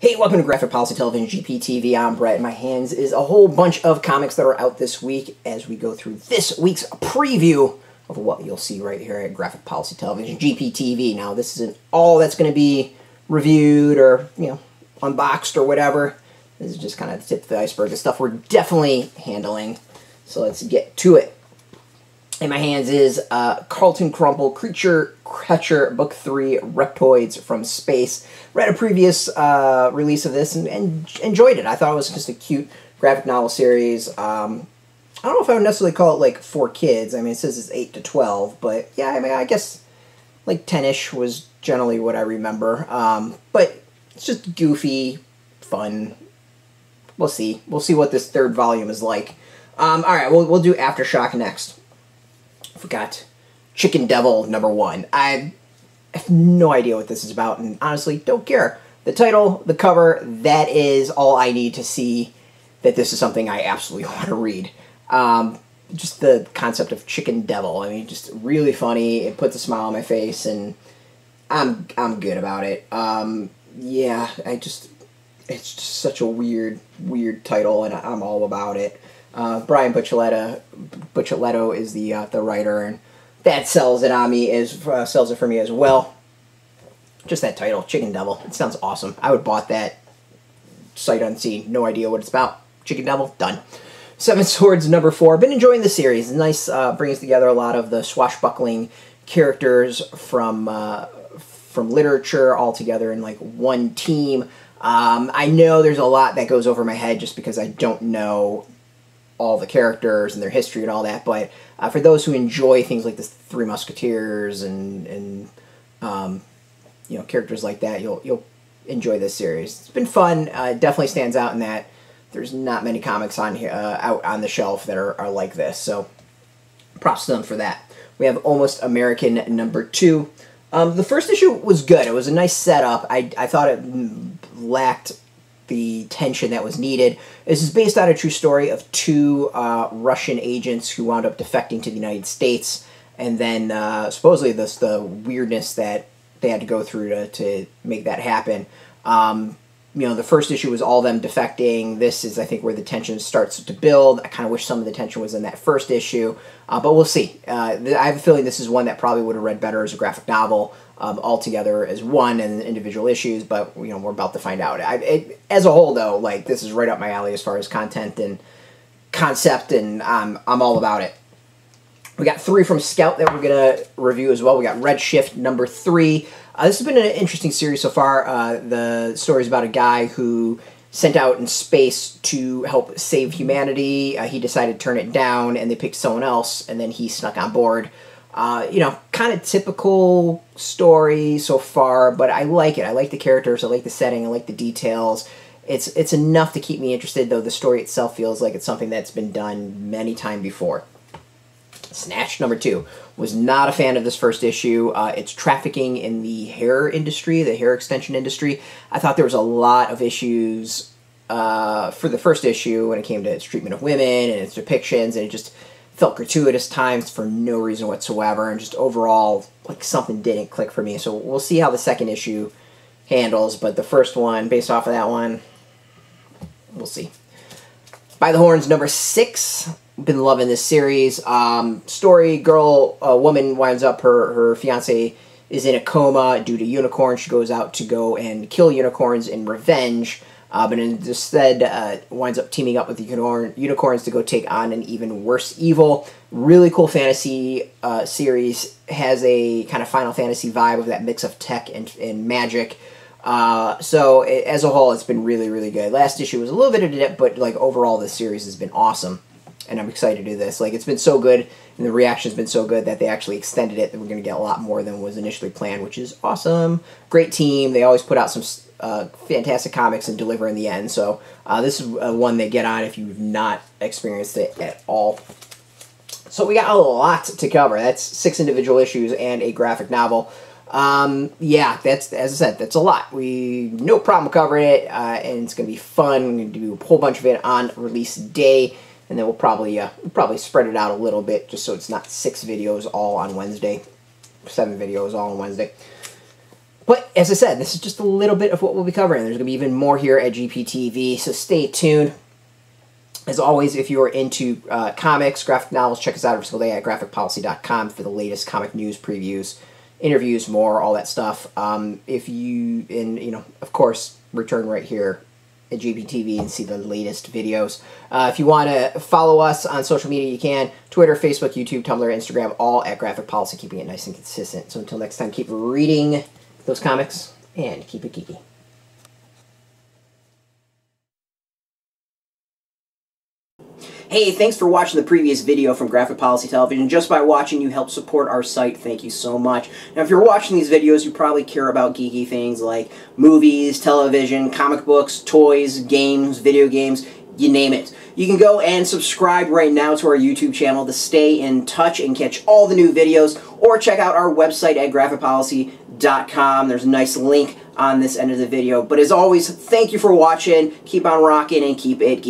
Hey, welcome to Graphic Policy Television, GPTV. I'm Brett. In my hands is a whole bunch of comics that are out this week as we go through this week's preview of what you'll see right here at Graphic Policy Television, GPTV. Now, this isn't all that's going to be reviewed or, unboxed or whatever. This is just kind of the tip of the iceberg of stuff we're definitely handling. So let's get to it. In my hands is Carlton, Crumple, Creature Catcher, Book 3, Reptoids from Space. Read a previous release of this and enjoyed it. I thought it was just a cute graphic novel series. I don't know if I would necessarily call it, like, for kids. I mean, it says it's 8 to 12, but, yeah, I mean, I guess, like, 10-ish was generally what I remember. But it's just goofy, fun. We'll see. We'll see what this third volume is like. All right, we'll do AfterShock next. Forgot Chicken Devil #1. I have no idea what this is about, and honestly, don't care. The title, the cover, that is all I need to see that this is something I absolutely want to read. Just the concept of Chicken Devil. I mean, just really funny. It puts a smile on my face, and I'm good about it. Yeah, it's just such a weird title, and I'm all about it. Brian Buccellato is the writer, and that sells it on me, sells it for me as well. Just that title, Chicken Devil. It sounds awesome. I would have bought that sight unseen. No idea what it's about. Chicken Devil, done. Seven Swords #4. Been enjoying the series. Nice, brings together a lot of the swashbuckling characters from literature all together in like one team. I know there's a lot that goes over my head just because I don't know all the characters and their history and all that, but for those who enjoy things like the Three Musketeers and characters like that, you'll enjoy this series. It's been fun. It definitely stands out in that there's not many comics on here out on the shelf that are like this, so props to them for that. We have Almost American #2. The first issue was good. It was a nice setup. I thought it lacked the tension that was needed. This is based on a true story of two Russian agents who wound up defecting to the United States, and then supposedly the weirdness that they had to go through to make that happen. The first issue was all them defecting. This is, I think, where the tension starts to build. I kind of wish some of the tension was in that first issue, but we'll see. I have a feeling this is one that probably would have read better as a graphic novel, altogether as one and individual issues, but we're about to find out. As a whole, though, like, this is right up my alley as far as content and concept, and I'm all about it. We got 3 from Scout that we're going to review as well. We got Redshift #3. This has been an interesting series so far. The story is about a guy who sent out in space to help save humanity. He decided to turn it down, and they picked someone else, and then he snuck on board. Kind of typical story so far, but I like it. I like the characters, I like the setting, I like the details. It's enough to keep me interested, though the story itself feels like it's something that's been done many times before. Snatched #2. Was not a fan of this first issue. It's trafficking in the hair industry, the hair extension industry. I thought there was a lot of issues for the first issue when it came to its treatment of women and its depictions, and it just felt gratuitous times for no reason whatsoever, and just overall, like, something didn't click for me. So we'll see how the second issue handles, but the first one, based off of that one, we'll see. By the Horns #6. Been loving this series. Story, woman winds up, her fiance is in a coma due to unicorns. She goes out to go and kill unicorns in revenge, but instead winds up teaming up with the unicorns to go take on an even worse evil. Really cool fantasy series. Has a kind of Final Fantasy vibe of that mix of tech and magic. So as a whole, it's been really, really good. Last issue was a little bit of a dip, but like overall, this series has been awesome. And I'm excited to do this. Like, it's been so good, and the reaction's been so good that they actually extended it, and we're going to get a lot more than was initially planned, which is awesome. Great team. They always put out some fantastic comics and deliver in the end. So this is one they get on if you've not experienced it at all. So we got a lot to cover. That's 6 individual issues and a graphic novel. Yeah, that's, as I said, that's a lot. No problem covering it, and it's going to be fun. We're going to do a whole bunch of it on release day. And then we'll probably spread it out a little bit, just so it's not 6 videos all on Wednesday, 7 videos all on Wednesday. But as I said, this is just a little bit of what we'll be covering. There's going to be even more here at GPTV, so stay tuned. As always, if you are into comics, graphic novels, check us out every single day at graphicpolicy.com for the latest comic news, previews, interviews, more, all that stuff. If you, of course, return right here at GPTV and see the latest videos. If you want to follow us on social media, you can. Twitter, Facebook, YouTube, Tumblr, Instagram, all at Graphic Policy, keeping it nice and consistent. So until next time, keep reading those comics and keep it geeky. Hey, thanks for watching the previous video from Graphic Policy Television. Just by watching, you help support our site. Thank you so much. Now, if you're watching these videos, you probably care about geeky things like movies, television, comic books, toys, games, video games, you name it. You can go and subscribe right now to our YouTube channel to stay in touch and catch all the new videos, or check out our website at graphicpolicy.com. There's a nice link on this end of the video. But as always, thank you for watching. Keep on rocking and keep it geeky.